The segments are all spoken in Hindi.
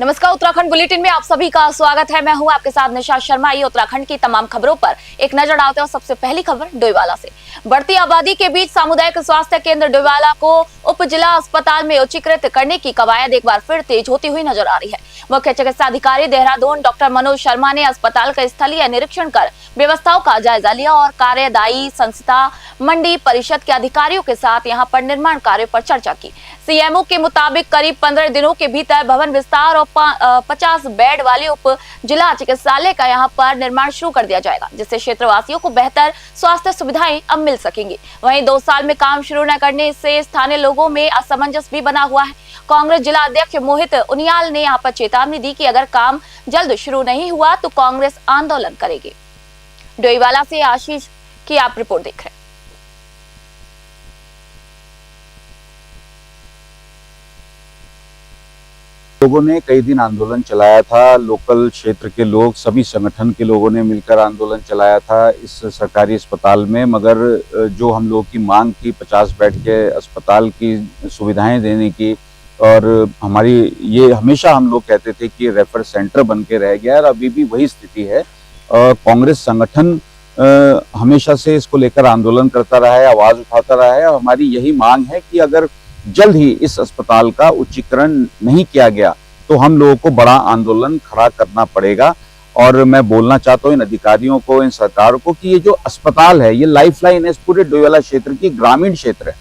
नमस्कार, उत्तराखंड बुलेटिन में आप सभी का स्वागत है। मैं हूं आपके साथ निशा शर्मा। आइए उत्तराखंड की तमाम खबरों पर एक नजर डालते हैं। सबसे पहली खबर डोईवाला से। बढ़ती आबादी के बीच सामुदायिक स्वास्थ्य केंद्र डोईवाला को उप जिला अस्पताल में उच्चीकृत करने की कवायद एक बार फिर तेज होती हुई नजर आ रही है। मुख्य चिकित्सा अधिकारी देहरादून डॉक्टर मनोज शर्मा ने अस्पताल का स्थलीय निरीक्षण कर व्यवस्थाओं का जायजा लिया और कार्यदायी संस्था मंडी परिषद के अधिकारियों के साथ यहां पर निर्माण कार्य पर चर्चा की। सीएमओ के मुताबिक करीब 15 दिनों के भीतर भवन विस्तार और 50 बेड वाले उप जिला चिकित्सालय का यहां पर निर्माण शुरू कर दिया जाएगा, जिससे क्षेत्रवासियों को बेहतर स्वास्थ्य सुविधाएं अब मिल सकेंगी। वहीं 2 साल में काम शुरू न करने से स्थानीय लोगों में असमंजस भी बना हुआ है। कांग्रेस जिला अध्यक्ष मोहित उनियाल ने यहां पर चेतावनी दी कि अगर काम जल्द शुरू नहीं हुआ तो कांग्रेस आंदोलन करेगी। डोईवाला से आशीष की आप रिपोर्ट देख रहे हैं। लोगों ने कई दिन आंदोलन चलाया था। लोकल क्षेत्र के लोग, सभी संगठन के लोगों ने मिलकर आंदोलन चलाया था इस सरकारी अस्पताल में। मगर जो हम लोग की मांग थी 50 बेड के अस्पताल की सुविधाएं देने की, और हमारी ये हमेशा हम लोग कहते थे कि रेफर सेंटर बन के रह गया, और अभी भी वही स्थिति है। कांग्रेस संगठन हमेशा से इसको लेकर आंदोलन करता रहा है, आवाज उठाता रहा है। हमारी यही मांग है कि अगर जल्द ही इस अस्पताल का उच्चीकरण नहीं किया गया तो हम लोगों को बड़ा आंदोलन खड़ा करना पड़ेगा। और मैं बोलना चाहता हूँ इन अधिकारियों को, इन सरकार को, कि ये जो अस्पताल है ये लाइफलाइन है इस पूरे डोईवाला क्षेत्र की। ग्रामीण क्षेत्र है,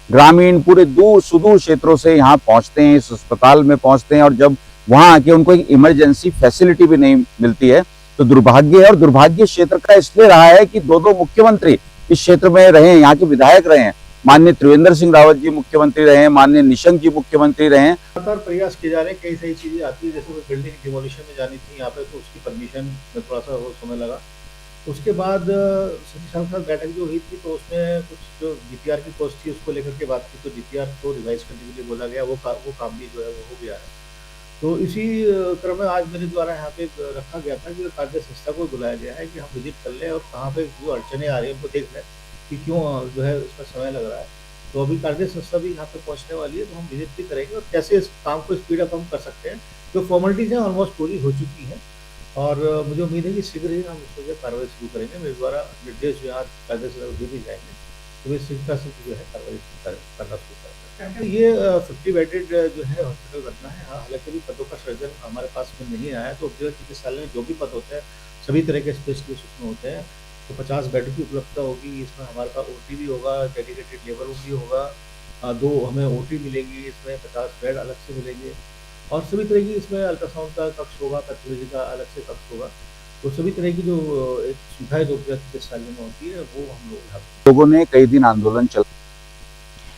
ग्रामीण पूरे दूर सुदूर क्षेत्रों से यहाँ पहुंचते हैं, इस अस्पताल में पहुंचते हैं, और जब वहां आके उनको एक इमरजेंसी फैसिलिटी भी नहीं मिलती है तो दुर्भाग्य है। और दुर्भाग्य क्षेत्र का इसलिए रहा है कि 2 मुख्यमंत्री इस क्षेत्र में रहे हैं, यहाँ के विधायक रहे हैं। माननीय त्रिवेंद्र सिंह रावत जी मुख्यमंत्री रहे हैं, माननीय निशंक जी मुख्यमंत्री रहे हैं। लगातार प्रयास किए जा रहे हैं, कई सारी चीजें आती है। जैसे बिल्डिंग डिमोलिशन में जानी थी यहाँ पे, तो उसकी परमिशन में थोड़ा सा समय लगा। उसके बाद सभी साथ बैठक जो हुई थी तो उसमें कुछ जो डीपीआर की कॉस्ट थी उसको लेकर के बात की, तो डीपीआर को रिवाइज करने के लिए बोला गया। वो काम भी जो है वो हो गया है। तो इसी क्रम में आज मेरे द्वारा यहाँ पे रखा गया था कि कार्य संस्था को बुलाया गया है कि हम विजिट कर लें और कहाँ पे जो अड़चने आ रही है उनको देख लें कि क्यों जो है इसमें समय लग रहा है। तो अभी कार्य संस्था भी यहाँ पे पहुँचने वाली है, तो हम विजिट भी करेंगे और कैसे इस काम को स्पीड अप हम कर सकते हैं। जो फॉर्मेलिटीज हैं ऑलमोस्ट पूरी हो चुकी हैं, और मुझे उम्मीद है कि शीघ्र ही हम इस पर कार्रवाई शुरू करेंगे। मेरे द्वारा निर्देश जो आज कार्य संस्था दे भी जाएंगे, तो इस शीघ्रता से जो है कार्रवाई करना शुरू करेंगे। ये 50 बेडेड जो है हॉस्पिटल बनना है। हालांकि अभी पदों का सृजन हमारे पास में नहीं आया, तो उपजिला चिकित्सालय में जो भी पद होते हैं सभी तरह के स्पेशलिस्ट उसमें होते हैं। तो 50 बेड की उपलब्धता होगी। इसमें हमारे पास ओटी भी होगा, डेडिकेटेड लेबर रूम भी होगा, 2 हमें ओटी मिलेगी, इसमें 50 बेड अलग से मिलेंगे, और सभी तरह की इसमें अल्ट्रासाउंड का कक्ष होगा, पैथोलॉजी का अलग से कक्ष होगा। तो सभी तरह की जो एक सुविधाएं जो चिकित्सालय में होती है वो हम लोगों ने कई दिन आंदोलन चला।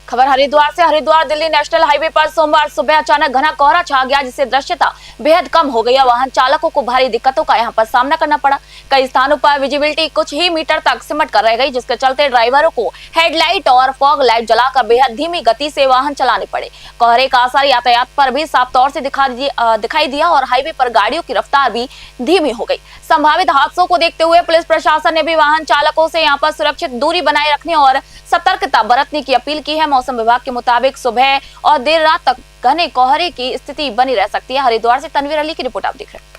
खबर हरिद्वार से। हरिद्वार दिल्ली नेशनल हाईवे पर सोमवार सुबह अचानक घना कोहरा छा गया, जिससे दृश्यता बेहद कम हो गई। वाहन चालकों को भारी दिक्कतों का यहां पर सामना करना पड़ा। कई स्थानों पर विजिबिलिटी कुछ ही मीटर तक सिमट कर रह गई, जिसके चलते ड्राइवरों को हेडलाइट और फॉग लाइट जलाकर बेहद धीमी गति से वाहन चलाने पड़े। कोहरे का असर यातायात पर भी साफ तौर से दिखाई दिया और हाईवे पर गाड़ियों की रफ्तार भी धीमी हो गई। संभावित हादसों को देखते हुए पुलिस प्रशासन ने भी वाहन चालकों से यहाँ पर सुरक्षित दूरी बनाए रखने और सतर्कता बरतने की अपील की है। मौसम विभाग के मुताबिक सुबह और देर रात तक घने कोहरे की स्थिति बनी रह सकती है। हरिद्वार से तनवीर अली की रिपोर्ट आप देख रहे हैं।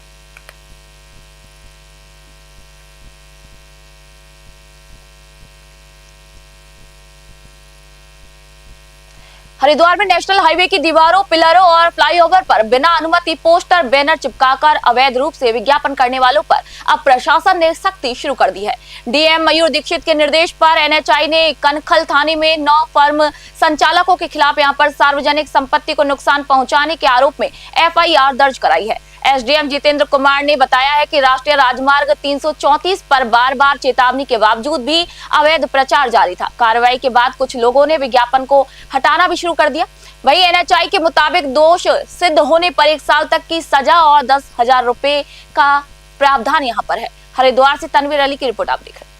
हरिद्वार में नेशनल हाईवे की दीवारों, पिलरों और फ्लाईओवर पर बिना अनुमति पोस्टर, बैनर चिपकाकर अवैध रूप से विज्ञापन करने वालों पर अब प्रशासन ने सख्ती शुरू कर दी है। डीएम मयूर दीक्षित के निर्देश पर एनएचआई ने कनखल थाने में 9 फर्म संचालकों के खिलाफ यहां पर सार्वजनिक संपत्ति को नुकसान पहुंचाने के आरोप में एफआईआर दर्ज कराई है। एसडीएम जितेंद्र कुमार ने बताया है कि राष्ट्रीय राजमार्ग 334 पर बार-बार चेतावनी के बावजूद भी अवैध प्रचार जारी था। कार्रवाई के बाद कुछ लोगों ने विज्ञापन को हटाना भी शुरू कर दिया। वहीं एनएचआई के मुताबिक दोष सिद्ध होने पर 1 साल तक की सजा और 10,000 रुपए का प्रावधान यहाँ पर है। हरिद्वार से तनवीर अली की रिपोर्ट आप देख रहे हैं।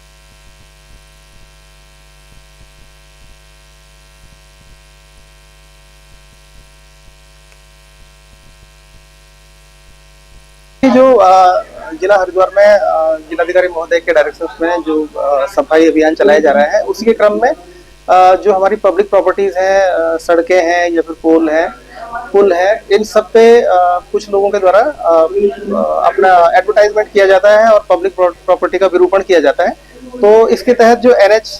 जो जिला हरिद्वार में जिलाधिकारी महोदय के डायरेक्शन में जो सफाई अभियान चलाया जा रहा है, उसी के क्रम में जो हमारी पब्लिक प्रॉपर्टीज हैं, सड़कें हैं या फिर पोल हैं, पुल है, इन सब पे कुछ लोगों के द्वारा अपना एडवर्टाइजमेंट किया जाता है और पब्लिक प्रॉपर्टी का विरूपण किया जाता है। तो इसके तहत जो NH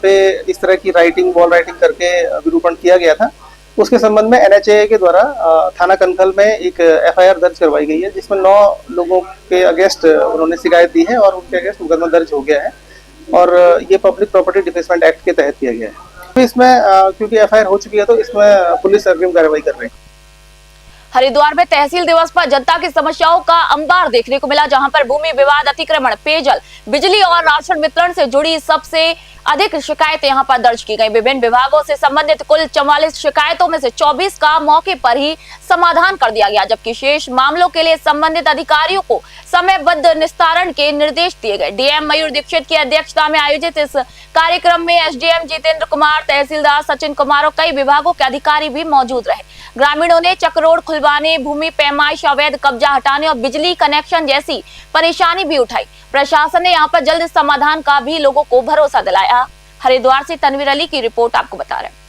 पे इस तरह की वॉल राइटिंग करके विरूपण किया गया था, उसके संबंध में NHAI के द्वारा थाना कनखल में एक FIR दर्ज करवाई गई है, जिसमें 9 लोगों के अगेंस्ट उन्होंने शिकायत दी है और उनके अगेंस्ट मुकदमा दर्ज हो गया है और ये पब्लिक प्रॉपर्टी डिफेसमेंट एक्ट के तहत किया गया है। तो इसमें क्योंकि FIR हो चुकी है तो इसमें पुलिस अग्रिम कार्रवाई कर रही है। हरिद्वार में तहसील दिवस पर जनता की समस्याओं का अंबार देखने को मिला, जहां पर भूमि विवाद, अतिक्रमण, पेयजल, बिजली और राशन वितरण से जुड़ी सबसे अधिक शिकायतें यहां पर दर्ज की गई। विभिन्न विभागों से संबंधित कुल 44 शिकायतों में से 24 का मौके पर ही समाधान कर दिया गया, जबकि शेष मामलों के लिए संबंधित अधिकारियों को समयबद्ध निस्तारण के निर्देश दिए गए। डीएम मयूर दीक्षित की अध्यक्षता में आयोजित इस कार्यक्रम में SDM जितेंद्र कुमार, तहसीलदार सचिन कुमार और कई विभागों के अधिकारी भी मौजूद रहे। ग्रामीणों ने चक रोड खुलवाने, भूमि पैमाइश, अवैध कब्जा हटाने और बिजली कनेक्शन जैसी परेशानी भी उठाई। प्रशासन ने यहाँ पर जल्द समाधान का भी लोगों को भरोसा दिलाया। हरिद्वार से तनवीर अली की रिपोर्ट आपको बता रहे हैं।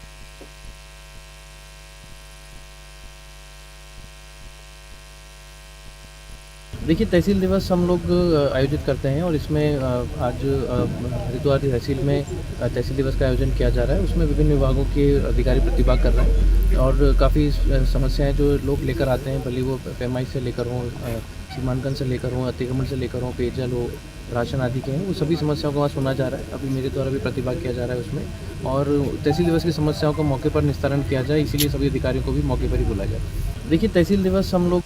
देखिए, तहसील दिवस हम लोग आयोजित करते हैं और इसमें आज हरिद्वार तहसील में तहसील दिवस का आयोजन किया जा रहा है। उसमें विभिन्न विभागों के अधिकारी प्रतिभाग कर रहे हैं और काफ़ी समस्याएं जो लोग लेकर आते हैं, भले वो पैमाइश से लेकर हों, सीमांकन से लेकर हों, अतिक्रमण से लेकर हों, पेयजल हो, राशन आदि के हैं, वो सभी समस्याओं को वहाँ सुना जा रहा है। अभी मेरे द्वारा भी प्रतिभाग किया जा रहा है उसमें, और तहसील दिवस की समस्याओं का मौके पर निस्तारण किया जाए, इसीलिए सभी अधिकारियों को भी मौके पर ही बुलाया जाए। देखिए, तहसील दिवस हम लोग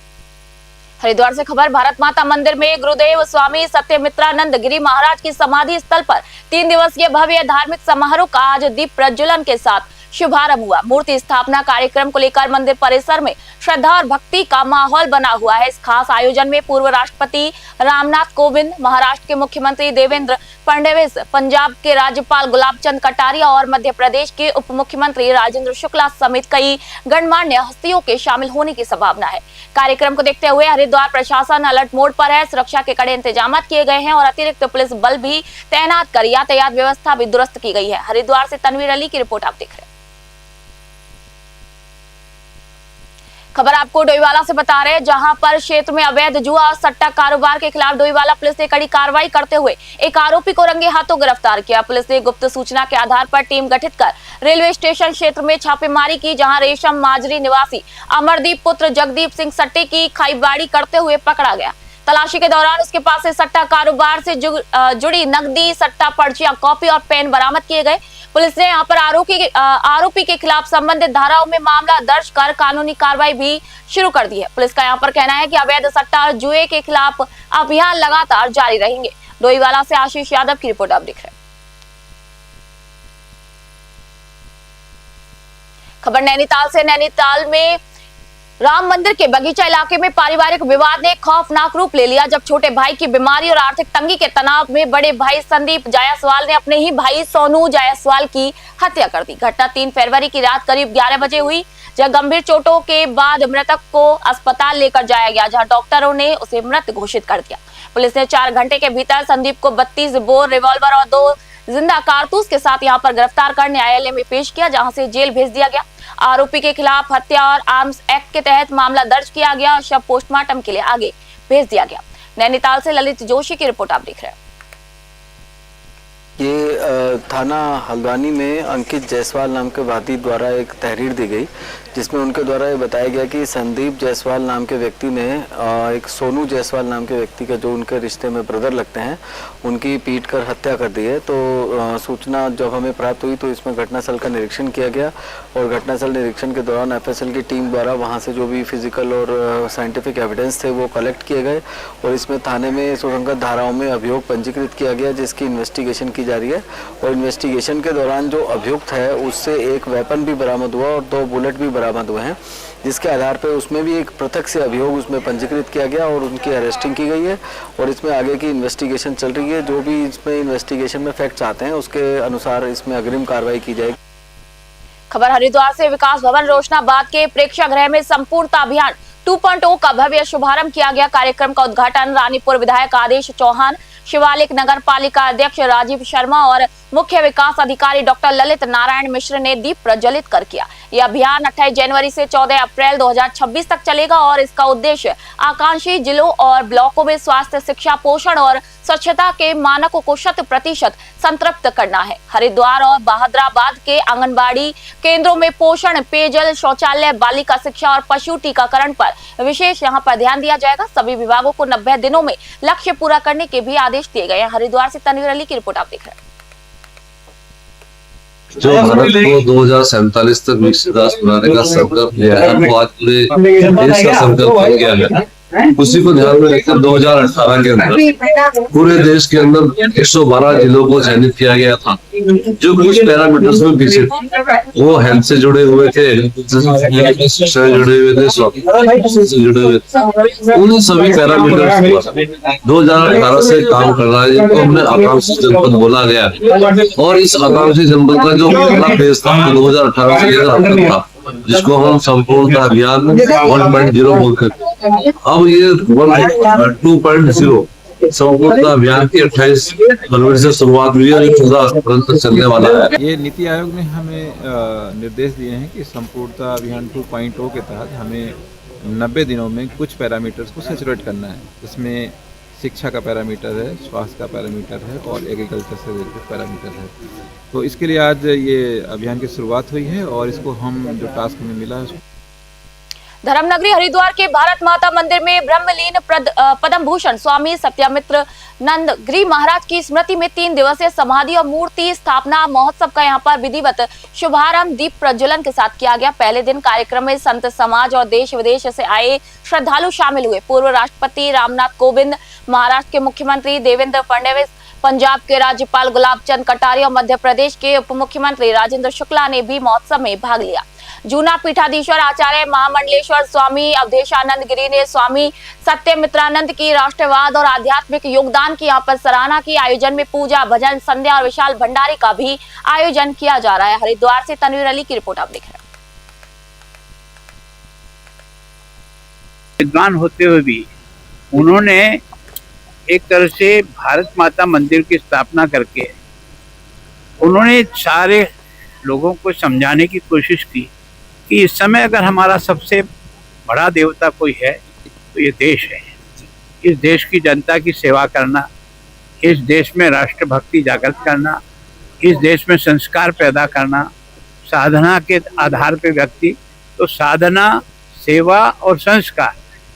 हरिद्वार से खबर, भारत माता मंदिर में गुरुदेव स्वामी सत्यमित्रानंद गिरी महाराज की समाधि स्थल पर 3 दिवसीय भव्य धार्मिक समारोह का आज दीप प्रज्वलन के साथ शुभारंभ हुआ। मूर्ति स्थापना कार्यक्रम को लेकर मंदिर परिसर में श्रद्धा और भक्ति का माहौल बना हुआ है। इस खास आयोजन में पूर्व राष्ट्रपति रामनाथ कोविंद, महाराष्ट्र के मुख्यमंत्री देवेंद्र फडणवीस, पंजाब के राज्यपाल गुलाब चंद कटारिया और मध्य प्रदेश के उप मुख्यमंत्री राजेंद्र शुक्ला समेत कई गणमान्य हस्तियों के शामिल होने की संभावना है। कार्यक्रम को देखते हुए हरिद्वार प्रशासन अलर्ट मोड पर है। सुरक्षा के कड़े इंतजाम किए गए हैं और अतिरिक्त पुलिस बल भी तैनात कर यातायात व्यवस्था भी दुरुस्त की गई है। हरिद्वार से तनवीर अली की रिपोर्ट आप देख रहे हैं। खबर आपको डोईवाला से बता रहे हैं, जहां पर क्षेत्र में अवैध जुआ और सट्टा कारोबार के खिलाफ डोईवाला पुलिस ने कड़ी कार्रवाई करते हुए एक आरोपी को रंगे हाथों गिरफ्तार किया। पुलिस ने गुप्त सूचना के आधार पर टीम गठित कर रेलवे स्टेशन क्षेत्र में छापेमारी की, जहां रेशम माजरी निवासी अमरदीप पुत्र जगदीप सिंह सट्टे की खाईबाड़ी करते हुए पकड़ा गया। तलाशी के दौरान उसके पास से सट्टा कारोबार से जुड़ी नकदी, सट्टा पर्चियां, कॉपी और पेन बरामद किए गए। पुलिस ने यहाँ पर आरोपी के खिलाफ संबंधित धाराओं में मामला दर्ज कर कानूनी कार्रवाई भी शुरू कर दी है। पुलिस का यहाँ पर कहना है कि अवैध सट्टा और जुए के खिलाफ अभियान लगातार जारी रहेंगे। डोईवाला से आशीष यादव की रिपोर्ट आप देख रहे हैं। खबर नैनीताल से, नैनीताल में राम मंदिर के बगीचा इलाके में पारिवारिक विवाद ने खौफनाक रूप ले लिया, जब छोटे भाई की बीमारी और आर्थिक तंगी के तनाव में बड़े भाई संदीप जायसवाल ने अपने ही भाई सोनू जायसवाल की हत्या कर दी। घटना 3 फरवरी की रात करीब 11 बजे हुई, जब गंभीर चोटों के बाद मृतक को अस्पताल लेकर जाया गया, जहां डॉक्टरों ने उसे मृत घोषित कर दिया। पुलिस ने 4 घंटे के भीतर संदीप को 32 बोर रिवॉल्वर और 2 जिंदा कारतूस के साथ यहां पर गिरफ्तार कर न्यायालय में पेश किया, जहां से जेल भेज दिया गया। आरोपी के खिलाफ हत्या और आर्म्स एक्ट के तहत मामला दर्ज किया गया और शव पोस्टमार्टम के लिए आगे भेज दिया गया। नैनीताल से ललित जोशी की रिपोर्ट आप देख रहे हैं। ये थाना हल्द्वानी में अंकित जायसवाल नाम के वादी द्वारा एक तहरीर दी गई, जिसमें उनके द्वारा ये बताया गया कि संदीप जायसवाल नाम के व्यक्ति ने एक सोनू जायसवाल नाम के व्यक्ति का, जो उनके रिश्ते में ब्रदर लगते हैं, उनकी पीट कर हत्या कर दी है। तो सूचना जब हमें प्राप्त हुई तो इसमें घटनास्थल का निरीक्षण किया गया और घटनास्थल निरीक्षण के दौरान FSL की टीम द्वारा वहाँ से जो भी फिजिकल और साइंटिफिक एविडेंस थे वो कलेक्ट किए गए और इसमें थाने में सुसंगत धाराओं में अभियोग पंजीकृत किया गया, जिसकी इन्वेस्टिगेशन की जा रही है। और इन्वेस्टिगेशन के दौरान जो अभियुक्त है उससे एक वेपन भी बरामद हुआ और 2 बुलेट भी बरामद हुए हैं, जिसके आधार पर उसमें भी एक पृथक से अभियोग उसमें पंजीकृत किया गया और उनकी अरेस्टिंग की गई है और इसमें आगे की इन्वेस्टिगेशन चल रही है। जो भी इसमें इन्वेस्टिगेशन में फैक्ट्स आते हैं उसके अनुसार इसमें अग्रिम कार्रवाई की जाएगी। खबर हरिद्वार से, विकास भवन रोशनाबाद के प्रेक्षागृह में संपूर्णता अभियान 2.0 का भव्य शुभारंभ किया गया। कार्यक्रम का उद्घाटन रानीपुर विधायक आदेश चौहान, शिवालिक नगर पालिका अध्यक्ष राजीव शर्मा और मुख्य विकास अधिकारी डॉक्टर ललित नारायण मिश्र ने दीप प्रज्वलित कर किया। यह अभियान 28 जनवरी से 14 अप्रैल 2026 तक चलेगा और इसका उद्देश्य आकांक्षी जिलों और ब्लॉकों में स्वास्थ्य, शिक्षा, पोषण और स्वच्छता के मानकों को 100% संतृप्त करना है। हरिद्वार और बहादुराबाद के आंगनबाड़ी केंद्रों में पोषण, पेयजल, शौचालय, बालिका शिक्षा और पशु टीकाकरण पर विशेष यहाँ पर ध्यान दिया जाएगा। सभी विभागों को 90 दिनों में लक्ष्य पूरा करने के भी आदेश दिए गए हैं। हरिद्वार से तनवीर अली की रिपोर्ट आप देख रहे हैं। जो भारत को 2047 तक विकसित राष्ट्र बनाने का संकल्प लिया है, वो आज पूरे देश का संकल्प बन गया है। उसी को ध्यान में रखकर 2018 के अंदर पूरे देश के अंदर 112 जिलों को चयनित किया गया था, जो कुछ पैरामीटर्स में पीछे थे। वो हेल्थ से जुड़े हुए थे, शिक्षा से जुड़े हुए थे, स्वास्थ्य से जुड़े हुए थे। उन सभी पैरामीटर्स पर 2018 से काम कर रहा है, जिनको हमने आकांक्षी जनपद बोला गया है। और इस आकांक्षी जनपद का जो पहला फेज था 2018 से लेकर था, जिसको हम संपूर्णता अभियान 1.0 बोलते हैं। अब ये 2.0 संपूर्णता अभियान की 28 जनवरी से शुरुआत हुई है, 14 अप्रैल तक चलने वाला है। ये नीति आयोग ने हमें निर्देश दिए हैं कि संपूर्णता अभियान 2.0 के तहत हमें 90 दिनों में कुछ पैरामीटर्स को सैचुरेट करना है। इसमें शिक्षा का पैरामीटर है, स्वास्थ्य का पैरामीटर है और एग्रीकल्चर से रिलेटेड पैरामीटर है। तो इसके लिए आज ये अभियान की शुरुआत हुई है और इसको हम जो टास्क हमें मिला है। धर्मनगरी हरिद्वार के भारत माता मंदिर में ब्रह्मलीन पद्म भूषण स्वामी सत्यामित्र नंद गिरी महाराज की स्मृति में 3 दिवसीय समाधि और मूर्ति स्थापना महोत्सव का यहां पर विधिवत शुभारंभ दीप प्रज्वलन के साथ किया गया। पहले दिन कार्यक्रम में संत समाज और देश विदेश से आए श्रद्धालु शामिल हुए। पूर्व राष्ट्रपति रामनाथ कोविंद, महाराष्ट्र के मुख्यमंत्री देवेंद्र फडणवीस, पंजाब के राज्यपाल गुलाब चंद कटारिया और मध्य प्रदेश के उप मुख्यमंत्री राजेंद्र शुक्ला ने भी महोत्सव में भाग लिया। जूना पीठाधीश्वर आचार्य महामंडलेश्वर स्वामी अवधेशानंद गिरी ने स्वामी सत्यमित्रानंद की राष्ट्रवाद और आध्यात्मिक योगदान की यहाँ पर सराहना की। आयोजन में पूजा, भजन, संध्या और विशाल भंडारे का भी आयोजन किया जा रहा है। हरिद्वार से तनवीर अली की रिपोर्ट आप देख रहे हैं। विद्वान होते हुए भी उन्होंने एक तरह से भारत माता मंदिर की स्थापना करके उन्होंने सारे लोगों को समझाने की कोशिश की कि इस समय अगर हमारा सबसे बड़ा देवता कोई है तो ये देश है। इस देश की जनता की सेवा करना, इस देश में राष्ट्रभक्ति जागृत करना, इस देश में संस्कार पैदा करना, साधना के आधार पर व्यक्ति तो साधना, सेवा और संस्कार,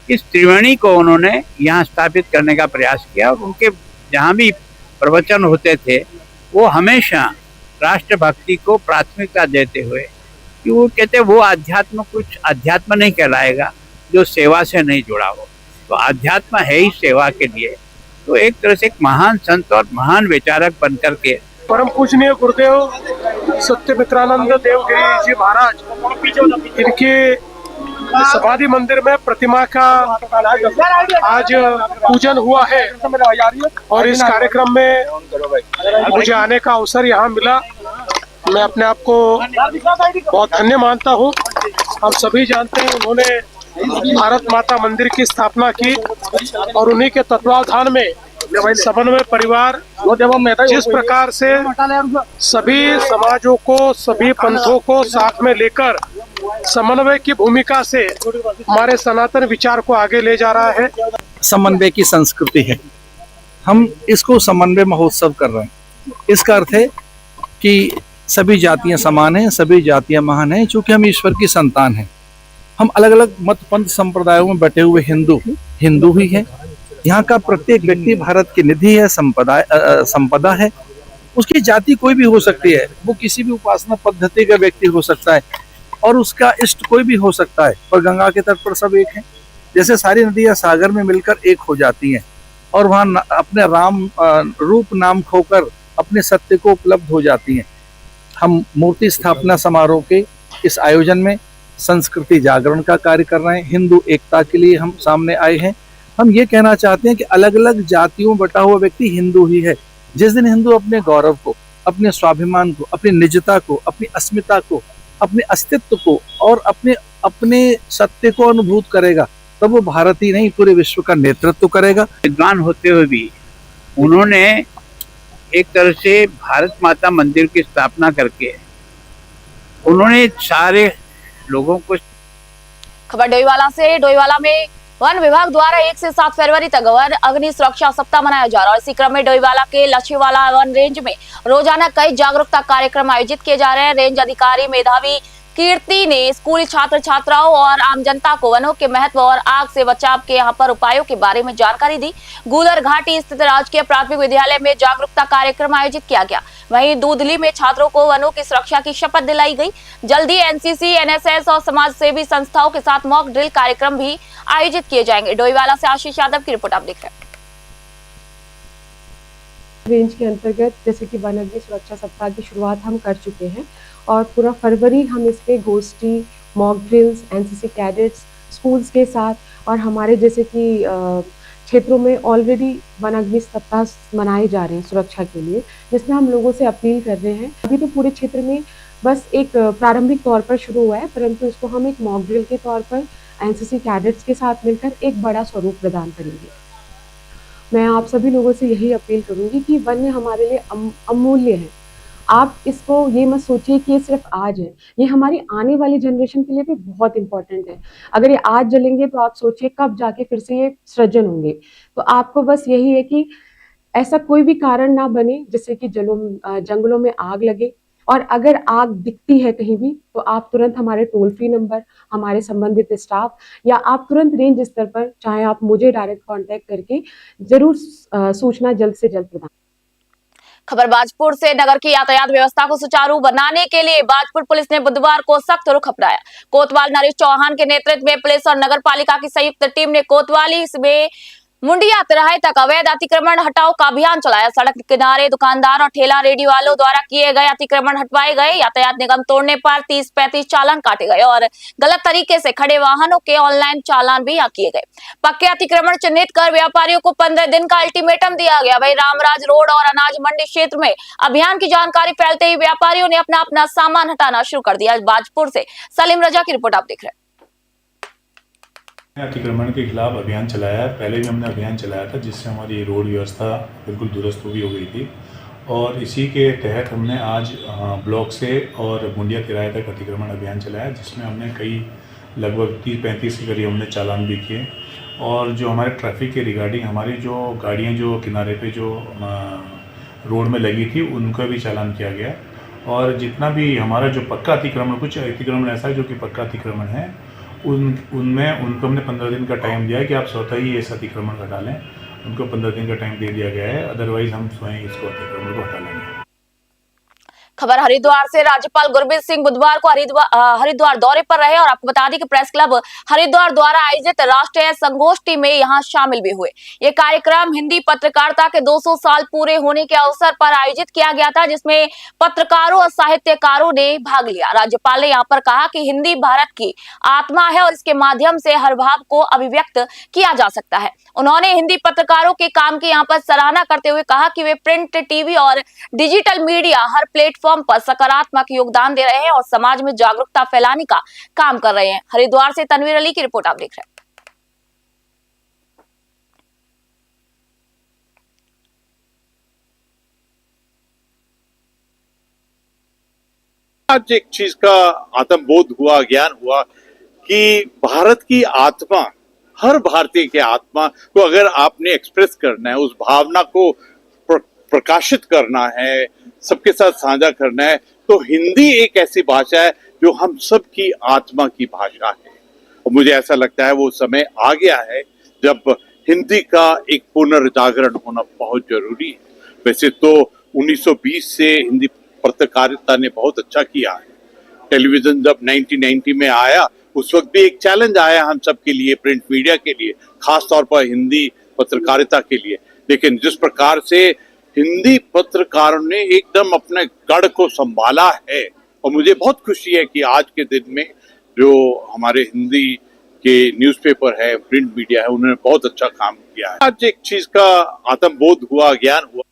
इस त्रिवेणी को उन्होंने यहाँ स्थापित करने का प्रयास किया। और उनके जहाँ भी प्रवचन होते थे वो हमेशा राष्ट्रभक्ति को प्राथमिकता देते हुए कि वो कहते वो अध्यात्म कुछ अध्यात्म नहीं कहलाएगा जो सेवा से नहीं जुड़ा हो। तो अध्यात्म है ही सेवा के लिए। तो एक तरह से एक महान संत और महान विचारक बनकर के परम पूजनीय गुरुदेव सत्यमित्रानंद देवगिरी जी महाराज, इनके समाधि मंदिर में प्रतिमा का आज पूजन हुआ है और इस कार्यक्रम में मुझे आने का अवसर यहाँ मिला। मैं अपने आप को बहुत धन्य मानता हूँ। हम सभी जानते हैं उन्होंने भारत माता मंदिर की स्थापना की और उन्हीं के तत्वावधान में समन्वय परिवार जिस प्रकार से सभी समाजों को, सभी पंथों को साथ में लेकर समन्वय की भूमिका से हमारे सनातन विचार को आगे ले जा रहा है। समन्वय की संस्कृति है, हम इसको समन्वय महोत्सव कर रहे हैं। इसका अर्थ है कि सभी जातियां समान हैं, सभी जातियां महान हैं। चूंकि हम ईश्वर की संतान हैं, हम अलग अलग मत पंथ संप्रदायों में बटे हुए हिंदू ही हैं। यहाँ का प्रत्येक व्यक्ति भारत की निधि है, संपदा है। उसकी जाति कोई भी हो सकती है, वो किसी भी उपासना पद्धति का व्यक्ति हो सकता है और उसका इष्ट कोई भी हो सकता है, पर गंगा के तट पर सब एक हैं। जैसे सारी नदियां सागर में मिलकर एक हो जाती हैं और वहाँ अपने राम रूप नाम खोकर अपने सत्य को उपलब्ध हो जाती हैं। हम मूर्ति स्थापना समारोह के इस आयोजन में संस्कृति जागरण का कार्य कर रहे हैं। हिंदू एकता के लिए हम सामने आए हैं। हम ये कहना चाहते हैं कि अलग अलग जातियों बटा हुआ व्यक्ति हिंदू ही है। जिस दिन हिंदू अपने गौरव को, अपने स्वाभिमान को, अपनी निजता को, अपनी अस्मिता को, अपने अस्तित्व को और अपने सत्य को अनुभूत करेगा, तब वो भारत ही नहीं पूरे विश्व का नेतृत्व करेगा। विद्वान होते हुए भी उन्होंने एक तरह से भारत माता मंदिर की स्थापना करके उन्होंने सारे लोगों को। खबर डोईवाला से। डोईवाला में वन विभाग द्वारा 1 से 7 फरवरी तक वन अग्नि सुरक्षा सप्ताह मनाया जा रहा है और इसी क्रम में डोईवाला के लच्छीवाला वन रेंज में रोजाना कई जागरूकता कार्यक्रम आयोजित किए जा रहे हैं। रेंज अधिकारी मेधावी कीर्ति ने स्कूली छात्र छात्राओं और आम जनता को वनों के महत्व और आग से बचाव के यहाँ पर उपायों के बारे में जानकारी दी। गूलर घाटी स्थित राजकीय प्राथमिक विद्यालय में जागरूकता कार्यक्रम आयोजित किया गया। वहीं दूधली में छात्रों को वनों की सुरक्षा की शपथ दिलाई गई। जल्दी एनसीसी, एनएसएस और समाज सेवी संस्थाओं के साथ मॉक ड्रिल कार्यक्रम भी आयोजित किए जाएंगे। डोईवाला से आशीष यादव की रिपोर्ट आप देख रहे हैं। रेंज के अंतर्गत जैसे कि वन अग्नि सुरक्षा सप्ताह की शुरुआत हम कर चुके हैं और पूरा फरवरी हम इस पे गोष्ठी, mock drills, NCC cadets, schools के साथ और हमारे जैसे कि क्षेत्रों में ऑलरेडी वन अग्नि सप्ताह मनाए जा रहे हैं सुरक्षा के लिए, जिसमें हम लोगों से अपील कर रहे हैं। अभी तो पूरे क्षेत्र में बस एक प्रारंभिक तौर पर शुरू हुआ है, परंतु इसको हम एक मॉक ड्रिल के तौर पर एनसीसी कैडेट्स के साथ मिलकर एक बड़ा स्वरूप प्रदान करेंगे। मैं आप सभी लोगों से यही अपील करूंगी कि वन्य हमारे लिए अमूल्य है। आप इसको ये मत सोचिए कि ये सिर्फ आज है, ये हमारी आने वाली जनरेशन के लिए भी बहुत इंपॉर्टेंट है। अगर ये आज जलेंगे तो आप सोचिए कब जाके फिर से ये सृजन होंगे। तो आपको बस यही है कि ऐसा कोई भी कारण ना बने जिससे कि जंगलों में आग लगे, और अगर आग दिखती है कहीं भी तो आप तुरंत हमारे टोल फ्री नंबर, हमारे संबंधित स्टाफ या आप तुरंत रेंज स्तर पर चाहे आप मुझे डायरेक्ट कांटेक्ट करके जरूर सूचना जल्द से जल्द प्रदान। खबर बाजपुर से। नगर की यातायात व्यवस्था को सुचारू बनाने के लिए बाजपुर पुलिस ने बुधवार को सख्त रुख अपनाया। कोतवाल नरेश चौहान के नेतृत्व में पुलिस और नगर पालिका की संयुक्त टीम ने कोतवाली में मुंडिया तिराहे तक अवैध अतिक्रमण हटाओ का अभियान चलाया। सड़क किनारे दुकानदार और ठेला रेडी वालों द्वारा किए गए अतिक्रमण हटवाए गए। यातायात निगम तोड़ने पर 30-35 चालान काटे गए और गलत तरीके से खड़े वाहनों के ऑनलाइन चालान भी किए गए। पक्के अतिक्रमण चिन्हित कर व्यापारियों को 15 दिन का अल्टीमेटम दिया गया। वही रामराज रोड और अनाज मंडी क्षेत्र में अभियान की जानकारी फैलते ही व्यापारियों ने अपना सामान हटाना शुरू कर दिया। बाजपुर से सलीम रजा की रिपोर्ट आप देख रहे हैं। अतिक्रमण के खिलाफ अभियान चलाया है। पहले भी हमने अभियान चलाया था जिससे हमारी रोड व्यवस्था बिल्कुल दुरुस्त हो गई थी और इसी के तहत हमने आज ब्लॉक से और मुंडिया तिराहे तक अतिक्रमण अभियान चलाया जिसमें हमने कई लगभग 30-35 के करीब हमने चालान भी किए। और जो हमारे ट्रैफिक के रिगार्डिंग हमारी जो गाड़ियाँ जो किनारे पे जो रोड में लगी थी उनका भी चालान किया गया। और जितना भी हमारा जो पक्का अतिक्रमण, कुछ अतिक्रमण ऐसा है जो कि पक्का अतिक्रमण है, उनमें उनको हमने 15 दिन का टाइम दिया है कि आप स्वतः ही इस अतिक्रमण को हटा लें। उनको 15 दिन का टाइम दे दिया गया है, अदरवाइज हम स्वयं इसको अतिक्रमण को हटा लेंगे। खबर हरिद्वार से। राज्यपाल गुरमीत सिंह बुधवार को हरिद्वार दौरे पर रहे और आपको बता दें कि प्रेस क्लब हरिद्वार द्वारा आयोजित राष्ट्रीय संगोष्ठी में यहां शामिल भी हुए। ये कार्यक्रम हिंदी पत्रकारिता के 200 साल पूरे होने के अवसर पर आयोजित किया गया था जिसमें पत्रकारों और साहित्यकारों ने भाग लिया। राज्यपाल ने यहाँ पर कहा कि हिंदी भारत की आत्मा है और इसके माध्यम से हर भाव को अभिव्यक्त किया जा सकता है। उन्होंने हिंदी पत्रकारों के काम की यहाँ पर सराहना करते हुए कहा कि वे प्रिंट, टीवी और डिजिटल मीडिया हर प्लेटफॉर्म पर सकारात्मक योगदान दे रहे हैं और समाज में जागरूकता फैलाने का काम कर रहे हैं। हरिद्वार से तनवीर अली की रिपोर्ट आप देख रहे हैं। आज एक चीज का आत्मबोध हुआ, ज्ञान हुआ कि भारत की आत्मा, हर भारतीय की आत्मा को अगर आपने एक्सप्रेस करना है, उस भावना को प्रकाशित करना है, सबके साथ साझा करना है, तो हिंदी एक ऐसी भाषा है जो हम सब की आत्मा की भाषा है। और मुझे ऐसा लगता है वो समय आ गया है जब हिंदी का एक पुनर्जागरण होना बहुत जरूरी है। वैसे तो 1920 से हिंदी पत्रकारिता ने बहुत अच्छा किया है। टेलीविजन जब 1990 में आया उस वक्त भी एक चैलेंज आया हम सब के लिए, प्रिंट मीडिया के लिए, खास तौर पर हिंदी पत्रकारिता के लिए। लेकिन जिस प्रकार से हिंदी पत्रकारों ने एकदम अपने गढ़ को संभाला है, और मुझे बहुत खुशी है कि आज के दिन में जो हमारे हिंदी के न्यूज़पेपर है, प्रिंट मीडिया है, उन्होंने बहुत अच्छा काम किया है। आज एक चीज का आत्मबोध हुआ, ज्ञान हुआ।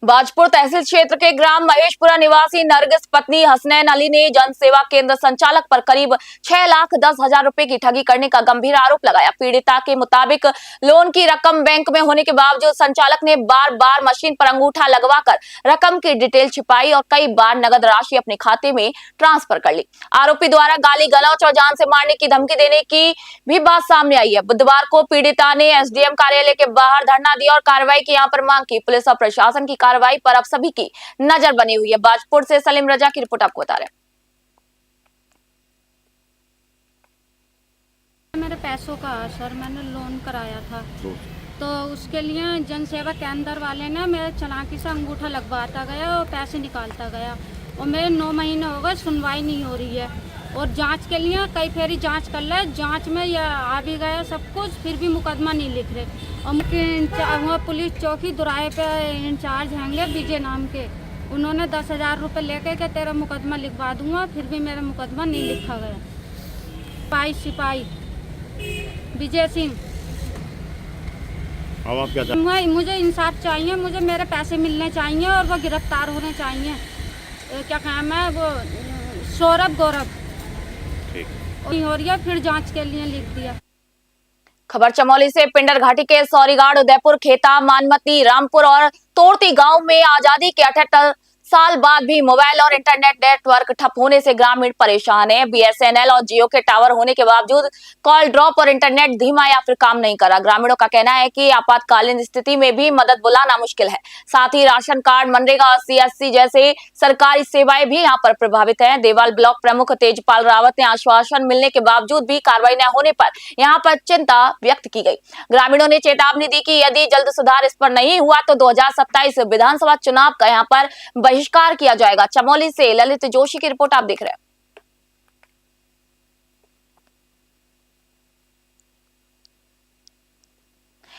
बाजपुर तहसील क्षेत्र के ग्राम महेशपुरा निवासी नरगिस पत्नी हसनैन अली ने जन सेवा केंद्र संचालक पर करीब 6,10,000 रुपए की ठगी करने का गंभीर आरोप लगाया। पीड़िता के मुताबिक लोन की रकम बैंक में होने के बावजूद संचालक ने बार बार मशीन पर अंगूठा लगवाकर रकम की डिटेल छिपाई और कई बार नगद राशि अपने खाते में ट्रांसफर कर ली। आरोपी द्वारा गाली गलौच और जान से मारने की धमकी देने की भी बात सामने आई है। बुधवार को पीड़िता ने एसडीएम कार्यालय के बाहर धरना दिया और कार्रवाई की यहाँ पर मांग की। पुलिस और प्रशासन की कार्रवाई पर अब सभी की नजर बनी हुई है। बाजपुर से सलीम रजा की रिपोर्ट आपको बता रहे हैं। मेरे पैसों का सर मैंने लोन कराया था तो उसके लिए जन सेवा केंद्र वाले ने मेरे चालाकी से अंगूठा लगवाता गया और पैसे निकालता गया और मेरे 9 महीने हो गए, सुनवाई नहीं हो रही है और जांच के लिए कई फेरी जांच कर ले, जांच में यह आ भी गया सब कुछ, फिर भी मुकदमा नहीं लिख रहे। और पुलिस चौकी दुराए पे इंचार्ज हैंगे विजय नाम के, उन्होंने 10,000 रुपये लेके के तेरा मुकदमा लिखवा दूंगा, फिर भी मेरा मुकदमा नहीं लिखा गया। सिपाही विजय सिंह। अब आप क्या मुझे इंसाफ चाहिए, मुझे मेरे पैसे मिलने चाहिए और वो गिरफ्तार होने चाहिए। क्या नाम है वो, सौरभ गौरव हो रही है, फिर जांच के लिए लिख दिया। खबर चमोली से। पिंडर घाटी के सौरीगाड़, उदयपुर, खेता, मानमती, रामपुर और तोड़ती गांव में आजादी के 78 साल बाद भी मोबाइल और इंटरनेट नेटवर्क ठप होने से ग्रामीण परेशान है। बीएसएनएल और जियो के टावर होने के बावजूद कॉल ड्रॉप और इंटरनेट धीमा या फिर काम नहीं कर रहा। ग्रामीणों का कहना है कि आपातकालीन स्थिति में भी मदद बुलाना मुश्किल है। साथ ही राशन कार्ड, मनरेगा, CSC जैसे सरकारी सेवाएं भी यहाँ पर प्रभावित है। देवाल ब्लॉक प्रमुख तेजपाल रावत ने आश्वासन मिलने के बावजूद भी कार्रवाई न होने पर यहाँ पर चिंता व्यक्त की गई। ग्रामीणों ने चेतावनी दी कि यदि जल्द सुधार इस पर नहीं हुआ तो 2027 विधानसभा चुनाव का यहाँ पर बहिष्कार किया जाएगा। चमोली से ललित जोशी की रिपोर्ट आप देख रहे हैं।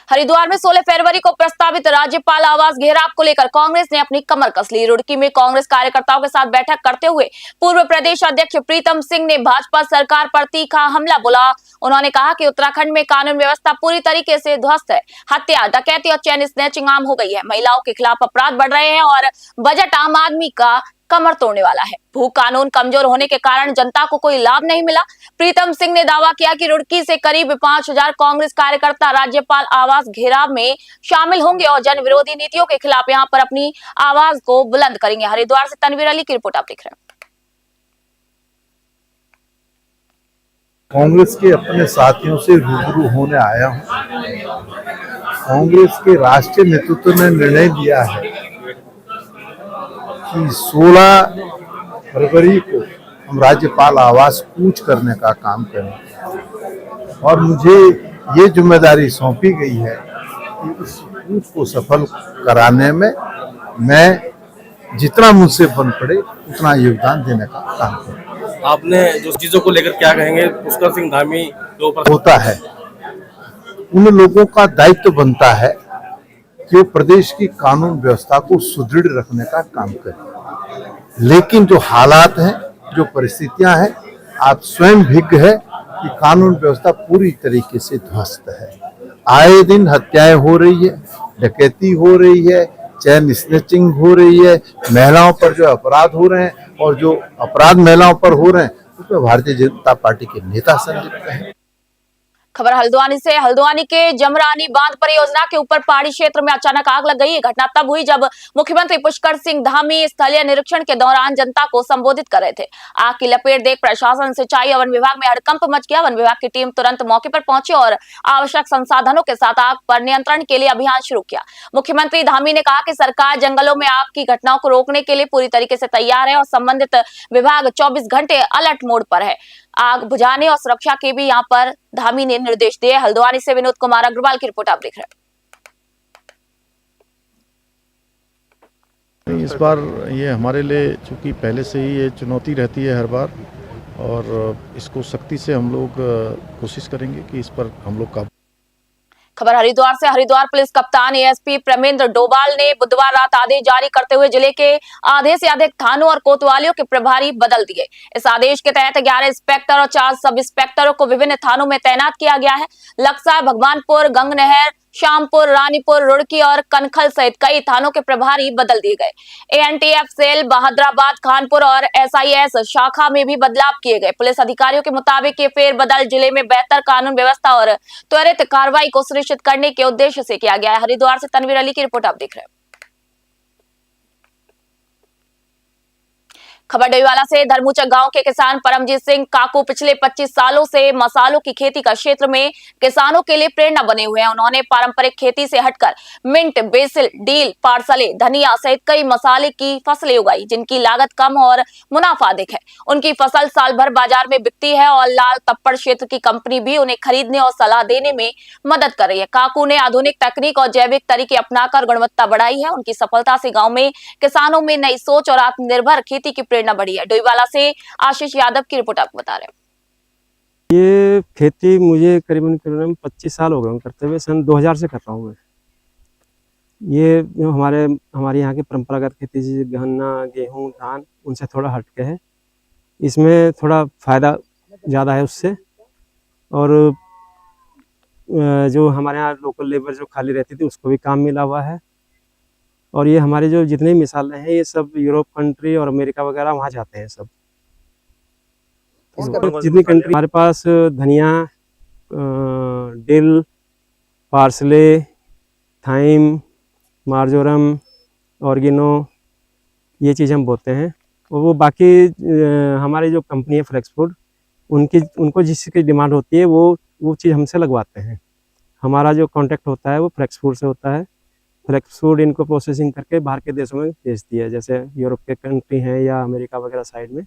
हरिद्वार में 16 फरवरी को प्रस्तावित राज्यपाल आवास घेराव को लेकर कांग्रेस ने अपनी कमर कस ली। रुड़की में कांग्रेस कार्यकर्ताओं के साथ बैठक करते हुए पूर्व प्रदेश अध्यक्ष प्रीतम सिंह ने भाजपा सरकार पर तीखा हमला बोला। उन्होंने कहा कि उत्तराखंड में कानून व्यवस्था पूरी तरीके से ध्वस्त है। हत्या, डकैती और चेन स्नैचिंग आम हो गई है। महिलाओं के खिलाफ अपराध बढ़ रहे हैं और बजट आम आदमी का कमर तोड़ने वाला है। भू कानून कमजोर होने के कारण जनता को कोई लाभ नहीं मिला। प्रीतम सिंह ने दावा किया कि रुड़की से करीब 5,000 कांग्रेस कार्यकर्ता राज्यपाल आवास घेराव में शामिल होंगे और जन विरोधी नीतियों के खिलाफ यहां पर अपनी आवाज को बुलंद करेंगे। हरिद्वार से तनवीर अली की रिपोर्ट आप देख रहे हैं। कांग्रेस के अपने साथियों से रूबरू होने आया हूं। कांग्रेस के राष्ट्रीय नेतृत्व ने निर्णय लिया है कि 16 फरवरी को हम राज्यपाल आवास कूच करने का काम करें और मुझे ये जिम्मेदारी सौंपी गई है कि इस कूच को सफल कराने में मैं जितना मुझसे बन पड़े उतना योगदान देने का काम करूं। आपने जो चीजों को लेकर क्या कहेंगे? पुष्कर सिंह धामी के ऊपर होता है, उन लोगों का दायित्व बनता है कि वो प्रदेश की कानून व्यवस्था को सुदृढ़ रखने का काम करें। लेकिन जो हालात हैं, जो परिस्थितियां हैं, आप स्वयं विज्ञ है कि कानून व्यवस्था पूरी तरीके से ध्वस्त है। आए दिन हत्याएं हो रही है, डकैती हो रही है, चैन स्नैचिंग हो रही है, महिलाओं पर जो अपराध हो रहे हैं और जो अपराध महिलाओं पर हो रहे हैं उसमें भारतीय जनता पार्टी के नेता संलिप्त हैं। खबर हल्द्वानी से। हल्द्वानी के जमरानी बांध परियोजना के ऊपर पहाड़ी क्षेत्र में अचानक आग लग गई। ये घटना तब हुई जब मुख्यमंत्री पुष्कर सिंह धामी स्थलीय निरीक्षण के दौरान जनता को संबोधित कर रहे थे। आग की लपेट देख प्रशासन, सिंचाई और वन विभाग में हड़कंप मच गया। वन विभाग की टीम तुरंत मौके पर पहुंची और आवश्यक संसाधनों के साथ आग पर नियंत्रण के लिए अभियान शुरू किया। मुख्यमंत्री धामी ने कहा कि सरकार जंगलों में आग की घटनाओं को रोकने के लिए पूरी तरीके से तैयार है और संबंधित विभाग 24 घंटे अलर्ट मोड पर है। आग बुझाने और सुरक्षा के भी यहाँ पर धामी ने निर्देश दिए। हल्द्वानी से विनोद कुमार अग्रवाल की रिपोर्ट आप देख रहे हैं। इस बार ये हमारे लिए चूंकि पहले से ही ये चुनौती रहती है हर बार, और इसको सख्ती से हम लोग कोशिश करेंगे कि इस पर हम लोग काबू। खबर हरिद्वार से। हरिद्वार पुलिस कप्तान एएसपी प्रेमेंद्र डोभाल ने बुधवार रात आदेश जारी करते हुए जिले के आधे से अधिक थानों और कोतवालियों के प्रभारी बदल दिए। इस आदेश के तहत 11 इंस्पेक्टर और 4 सब इंस्पेक्टरों को विभिन्न थानों में तैनात किया गया है। लक्सा, भगवानपुर, गंगनहर, श्यामपुर, रानीपुर, रुड़की और कनखल सहित कई थानों के प्रभारी बदल दिए गए। एएनटीएफ सेल बहादुराबाद, कानपुर और एसआईएस शाखा में भी बदलाव किए गए। पुलिस अधिकारियों के मुताबिक ये फेरबदल जिले में बेहतर कानून व्यवस्था और त्वरित कार्रवाई को सुनिश्चित करने के उद्देश्य से किया गया है। हरिद्वार से तनवीर अली की रिपोर्ट आप देख रहे हैं। खबर डोईवाला से। धर्मूचक गांव के किसान परमजीत सिंह काकू पिछले 25 सालों से मसालों की खेती का क्षेत्र में किसानों के लिए प्रेरणा बने हुए हैं। उन्होंने पारंपरिक खेती से हटकर मिंट, बेसिल, डील, पार्सले, धनिया सहित कई मसाले की फसलें उगाई, जिनकी लागत कम और मुनाफा अधिक है। उनकी फसल साल भर बाजार में बिकती है और लाल तप्पड़ क्षेत्र की कंपनी भी उन्हें खरीदने और सलाह देने में मदद कर रही है। काकू ने आधुनिक तकनीक और जैविक तरीके अपनाकर गुणवत्ता बढ़ाई है। उनकी सफलता से गाँव में किसानों में नई सोच और आत्मनिर्भर खेती की प्रेरणा बढ़ी है। डोईवाला से आशीष यादव की रिपोर्ट आपको बता रहे हैं। ये खेती मुझे करीबन 25 साल हो गए करते हुए, सन 2000 से कर रहा हूँ मैं। ये जो हमारे यहाँ की परंपरागत खेती जैसे गन्ना, गेहूँ, धान, उनसे थोड़ा हटके है। इसमें थोड़ा फायदा ज़्यादा है उससे, और जो हमारे यहाँ लोकल लेबर जो खाली रहती थी उसको भी काम मिला हुआ है। और ये हमारे जो जितने मिसालें हैं ये सब यूरोप कंट्री और अमेरिका वगैरह वहाँ जाते हैं सब। जितनी कंट्री हमारे पास धनिया, dill, parsley, thyme, marjoram, oregano, ये चीज़ हम बोते हैं। और वो बाकी हमारी जो कंपनी है फ्लेक्स फूड, उनको जिसकी डिमांड होती है वो चीज़ हमसे लगवाते हैं। हमारा जो कॉन्टैक्ट होता है वो फ्लेक्स फूड से होता है। फ्लेक्स फूड इनको प्रोसेसिंग करके बाहर के देशों में भेजती है, जैसे यूरोप के कंट्री हैं या अमेरिका वगैरह साइड में।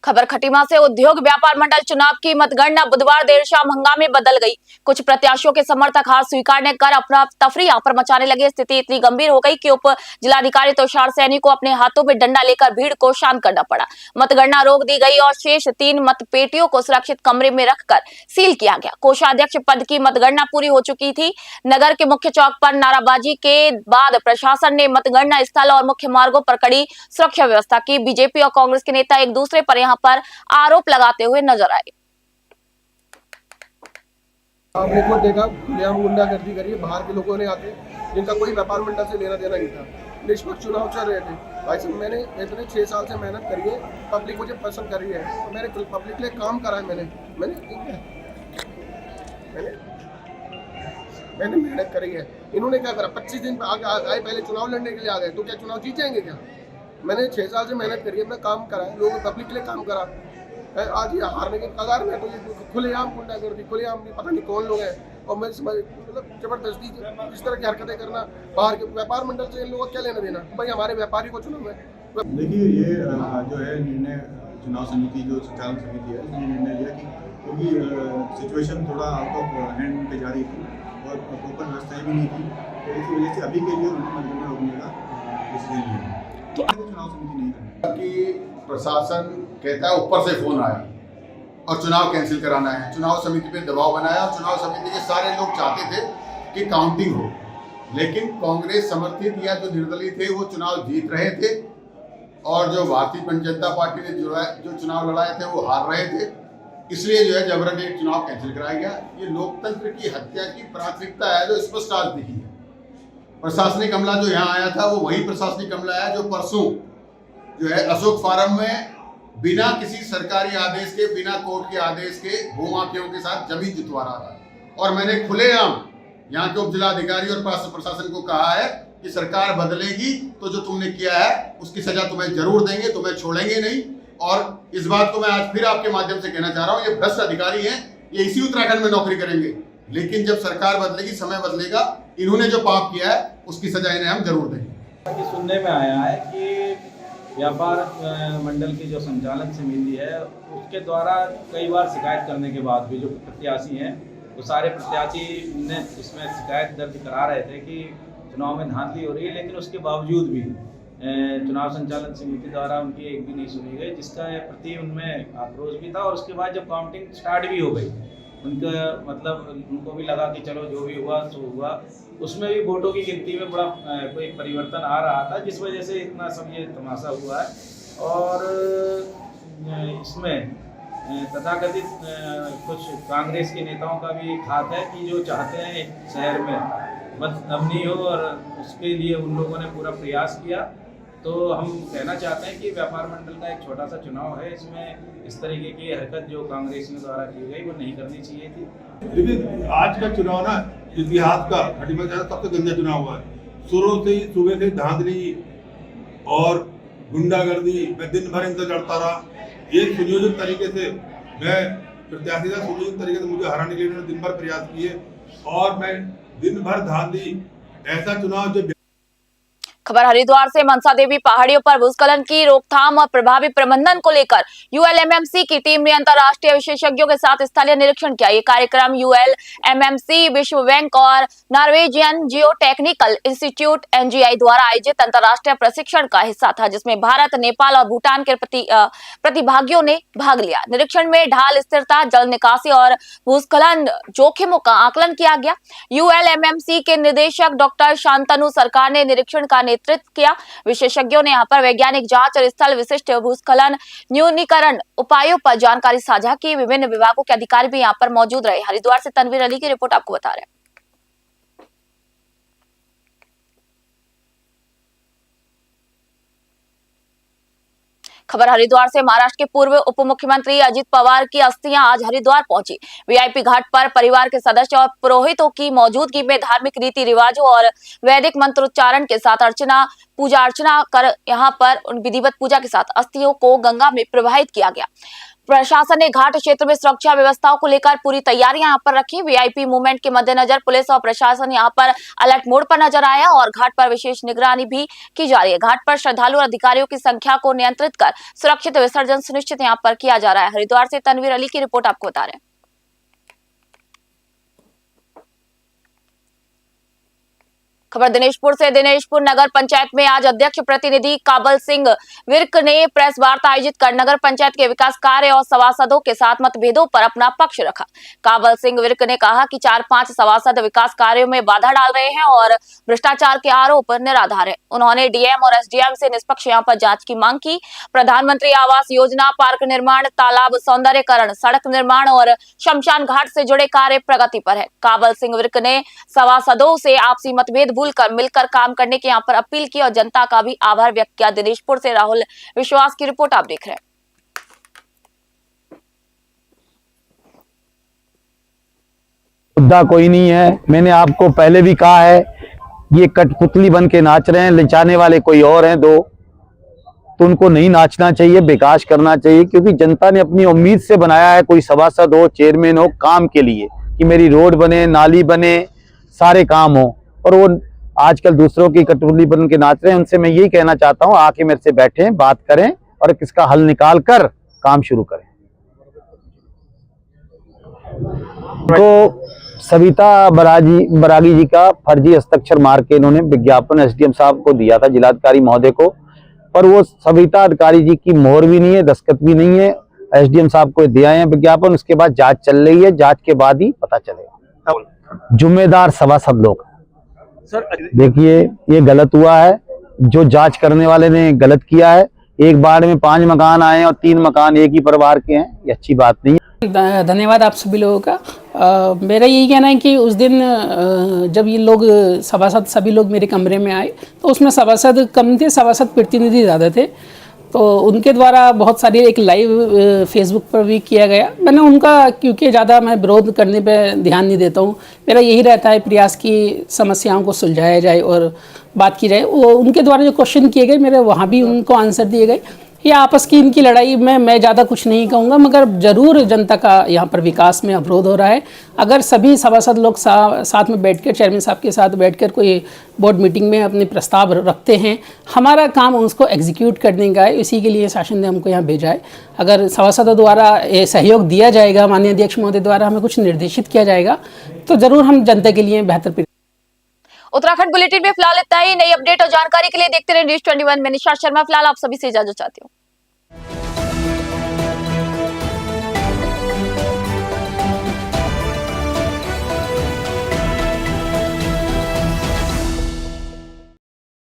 खबर खटीमा से। उद्योग व्यापार मंडल चुनाव की मतगणना बुधवार देर शाम हंगामे बदल गई। कुछ प्रत्याशियों के समर्थक हार स्वीकारने कर अपना तफरी यहाँ पर मचाने लगे। स्थिति इतनी गंभीर हो गई कि उप जिलाधिकारी तुषार सैनी को अपने हाथों में डंडा लेकर भीड़ को शांत करना पड़ा। मतगणना रोक दी गई और शेष 3 मतपेटियों को सुरक्षित कमरे में रखकर सील किया गया। कोषाध्यक्ष पद की मतगणना पूरी हो चुकी थी। नगर के मुख्य चौक पर नाराबाजी के बाद प्रशासन ने मतगणना स्थल और मुख्य मार्गों पर कड़ी सुरक्षा व्यवस्था की। बीजेपी और कांग्रेस के नेता एक दूसरे पर पर आरोप लगाते हुए नजर आए। आपने खुद देखा खुलेआम गुंडागर्दी करी, बाहर के लोगों ने आके, जिनका कोई व्यापार मंडल से लेना देना नहीं था। निष्पक्ष चुनाव चल रहे थे। भाई साहब, मैंने इतने 6 साल से मेहनत करी है, पब्लिक मुझे पसंद कर रही है, तो मैंने पब्लिक के लिए काम करा है। मैंने मेहनत करी है। इन्होंने क्या करा, 25 दिन आगे पहले चुनाव लड़ने के लिए आ गए, तो क्या चुनाव जीत जाएंगे क्या? मैंने 6 साल से मेहनत करी है, अपना काम करा है, लोगों पब्लिक के लिए काम करा। आज ये हारने के कगार में, तो ये खुलेआम गुंडागर्दी, खुलेआम पता नहीं कौन लोग हैं, और मैं मतलब जबरदस्ती इस तरह की हरकतें करना, बाहर के व्यापार मंडल से इन लोगों को क्या लेना देना? भाई हमारे व्यापारी को चुनो। मैं देखिए, ये जो है निर्णय चुनाव समिति जो संचालन समिति है, ये निर्णय लिया कि क्योंकि सिचुएशन थोड़ा आउट ऑफ हैंड पे जा रही थी और प्रॉपर व्यवस्थाएं भी नहीं थी, तो इसी वजह से अभी के लिए उन्होंने मतगणना रोकने का डिसीजन लिया। तो चुनाव समिति नहीं करनी कि प्रशासन कहता है ऊपर से फोन आया और चुनाव कैंसिल कराना है। चुनाव समिति पे दबाव बनाया और चुनाव समिति के सारे लोग चाहते थे कि काउंटिंग हो, लेकिन कांग्रेस समर्थित या जो निर्दलीय थे वो चुनाव जीत रहे थे और जो भारतीय जनता पार्टी ने जो चुनाव लड़ाए थे वो हार रहे थे, इसलिए जो है जबरन चुनाव कैंसिल कराया गया। ये लोकतंत्र की हत्या की प्राथमिकता है जो स्पष्ट आज दिखी है। प्रशासनिक अमला जो यहाँ आया था वो वही प्रशासनिक अमला है जो परसों जो है अशोक फार्म में बिना किसी सरकारी आदेश के, बिना कोर्ट के आदेश के भूमाफियाओं के साथ जमीन जुतवा रहा था। और मैंने खुलेआम यहाँ के उप जिलाधिकारी और प्रशासन को कहा है कि सरकार बदलेगी तो जो तुमने किया है उसकी सजा तुम्हें जरूर देंगे, तुम्हें छोड़ेंगे नहीं। और इस बात को मैं आज फिर आपके माध्यम से कहना चाह रहा हूँ, ये भ्रष्ट अधिकारी हैं, ये इसी उत्तराखंड में नौकरी करेंगे, लेकिन जब सरकार बदलेगी, समय बदलेगा, इन्होंने जो पाप किया है उसकी सजा इन्हें हम जरूर देंगे। सुनने में आया है कि व्यापार मंडल की जो संचालन समिति है उसके द्वारा कई बार शिकायत करने के बाद भी जो प्रत्याशी हैं वो सारे प्रत्याशी ने इसमें शिकायत दर्ज करा रहे थे कि चुनाव में धांधली हो रही है, लेकिन उसके बावजूद भी चुनाव संचालन समिति द्वारा उनकी एक भी नहीं सुनी गई, जिसका प्रति उनमें आक्रोश भी था। और उसके बाद जब काउंटिंग स्टार्ट भी हो गई, उनका मतलब उनको भी लगा कि चलो जो भी हुआ सो हुआ, उसमें भी वोटों की गिनती में बड़ा कोई परिवर्तन आ रहा था, जिस वजह से इतना सब ये तमाशा हुआ है। और इसमें तथाकथित कुछ कांग्रेस के नेताओं का भी एक हाथ है कि जो चाहते हैं शहर में बदअमनी हो, और उसके लिए उन लोगों ने पूरा प्रयास किया। तो हम कहना चाहते हैं कि व्यापार मंडल का एक छोटा सा चुनाव है, इसमें इस तरीके की हरकत जो कांग्रेस ने द्वारा की गई वो नहीं करनी चाहिए थी। लेकिन आज का चुनाव ना इतिहास का सबसे गंदा चुनाव हुआ है। शुरू से ही सुबह से धांधली और गुंडागर्दी, मैं दिन भर इनसे लड़ता रहा। ये सुनियोजित तरीके से मैं प्रत्याशी था, सुनियोजित तरीके से मुझे हराने के लिए उन्होंने दिन भर प्रयास किए और मैं दिन भर धांधली, ऐसा चुनाव जो। खबर हरिद्वार से। मनसा देवी पहाड़ियों पर भूस्खलन की रोकथाम और प्रभावी प्रबंधन को लेकर यूएलएमएमसी की टीम ने अंतर्राष्ट्रीय विशेषज्ञों के साथ स्थलीय निरीक्षण किया। ये कार्यक्रम यूएलएमएमसी, विश्व बैंक और नॉर्वेजियन जियोटेक्निकल इंस्टीट्यूट एनजीआई द्वारा आयोजित अंतर्राष्ट्रीय प्रशिक्षण का हिस्सा था, जिसमें भारत, नेपाल और भूटान के प्रतिभागियों ने भाग लिया। निरीक्षण में ढाल स्थिरता, जल निकासी और भूस्खलन जोखिमों का आकलन किया गया। यूएलएमएमसी के निदेशक डॉक्टर शांतनु सरकार ने निरीक्षण का नेतृत्व किया। विशेषज्ञों ने यहाँ पर वैज्ञानिक जांच और स्थल विशिष्ट भूस्खलन न्यूनीकरण उपायों पर जानकारी साझा की। विभिन्न विभागों के अधिकारी भी यहाँ पर मौजूद रहे। हरिद्वार से तनवीर अली की रिपोर्ट आपको बता रहे हैं। खबर हरिद्वार से। महाराष्ट्र के पूर्व उप मुख्यमंत्री अजित पवार की अस्थियां आज हरिद्वार पहुंची। वीआईपी घाट पर परिवार के सदस्य और पुरोहितों की मौजूदगी में धार्मिक रीति रिवाजों और वैदिक मंत्रोच्चारण के साथ पूजा अर्चना कर यहां पर विधिवत पूजा के साथ अस्थियों को गंगा में प्रवाहित किया गया। प्रशासन ने घाट क्षेत्र में सुरक्षा व्यवस्थाओं को लेकर पूरी तैयारियां यहां पर रखी। वीआईपी मूवमेंट के मद्देनजर पुलिस और प्रशासन यहां पर अलर्ट मोड पर नजर आया और घाट पर विशेष निगरानी भी की जा रही है। घाट पर श्रद्धालु और अधिकारियों की संख्या को नियंत्रित कर सुरक्षित विसर्जन सुनिश्चित यहां पर किया जा रहा है। हरिद्वार से तनवीर अली की रिपोर्ट आपको बता रहे हैं। खबर दिनेशपुर से। दिनेशपुर नगर पंचायत में आज अध्यक्ष प्रतिनिधि काबल सिंह विर्क ने प्रेस वार्ता आयोजित कर नगर पंचायत के विकास कार्य और सभासदों के साथ मतभेदों पर अपना पक्ष रखा। काबल सिंह विर्क ने कहा कि 4-5 सभासद विकास कार्यों में बाधा डाल रहे हैं और भ्रष्टाचार के आरोप निराधार है। उन्होंने डीएम और एसडीएम से निष्पक्ष यहाँ पर जांच की मांग की। प्रधानमंत्री आवास योजना, पार्क निर्माण, तालाब सौंदर्यकरण, सड़क निर्माण और शमशान घाट से जुड़े कार्य प्रगति पर है। काबल सिंह विर्क ने सभासदों से आपसी मतभेद भूलकर मिलकर काम करने की यहाँ पर अपील की और जनता का भी आभार व्यक्त किया। दिनेशपुर से राहुल विश्वास की रिपोर्ट आप देख रहे हैं। मुद्दा कोई नहीं है। मैंने आपको पहले भी कहा है, ये कठपुतली बन के नाच रहे हैं, लिचाने वाले कोई और हैं दो, तो उनको नहीं नाचना चाहिए, विकास करना चाहिए, क्योंकि जनता ने अपनी उम्मीद से बनाया है। कोई सभासद हो, चेयरमैन हो, काम के लिए कि मेरी रोड बने, नाली बने, सारे काम हो, और वो आजकल दूसरों की कठपुतली बन के नाच रहे हैं। उनसे मैं यही कहना चाहता हूं, आके मेरे से बैठें, बात करें और किसका हल निकाल कर काम शुरू करें। तो सविता बरागी जी का फर्जी हस्ताक्षर मार के इन्होंने विज्ञापन एसडीएम साहब को दिया था, जिलाधिकारी महोदय को, पर वो सविता अधिकारी जी की मोहर भी नहीं है, दस्तखत भी नहीं है। एसडीएम साहब को दिया है विज्ञापन, उसके बाद जांच चल रही है, जांच के बाद ही पता चलेगा। जिम्मेदार सभासद लोग। देखिए, ये गलत हुआ है, जो जांच करने वाले ने गलत किया है। एक बार में 5 मकान आए और 3 मकान एक ही परिवार के हैं, ये अच्छी बात नहीं है। धन्यवाद आप सभी लोगों का। मेरा यही कहना है कि उस दिन जब ये लोग सभासद सभी लोग मेरे कमरे में आए, तो उसमें सभासद कम थे, सभासद प्रतिनिधि ज़्यादा थे। तो उनके द्वारा बहुत सारी एक लाइव फेसबुक पर भी किया गया। मैंने उनका, क्योंकि ज़्यादा मैं विरोध करने पे ध्यान नहीं देता हूँ, मेरा यही रहता है प्रयास की समस्याओं को सुलझाया जाए और बात की जाए। वो उनके द्वारा जो क्वेश्चन किए गए, मेरे वहाँ भी उनको आंसर दिए गए। ये आपस की इनकी लड़ाई में मैं ज़्यादा कुछ नहीं कहूँगा, मगर ज़रूर जनता का यहाँ पर विकास में अवरोध हो रहा है। अगर सभी सभासद लोग साथ में बैठकर, चेयरमैन साहब के साथ बैठकर कोई बोर्ड मीटिंग में अपने प्रस्ताव रखते हैं, हमारा काम उसको एग्जीक्यूट करने का है। इसी के लिए शासन ने हमको यहाँ भेजा है। अगर सभासदों द्वारा सहयोग दिया जाएगा, माननीय अध्यक्ष महोदय द्वारा हमें कुछ निर्देशित किया जाएगा, तो ज़रूर हम जनता के लिए बेहतर। उत्तराखंड बुलेटिन में फिलहाल इतना ही। नई अपडेट और जानकारी के लिए देखते रहे न्यूज़ 21 में निशा शर्मा। फिलहाल आप सभी से इजाजत चाहती हूँ।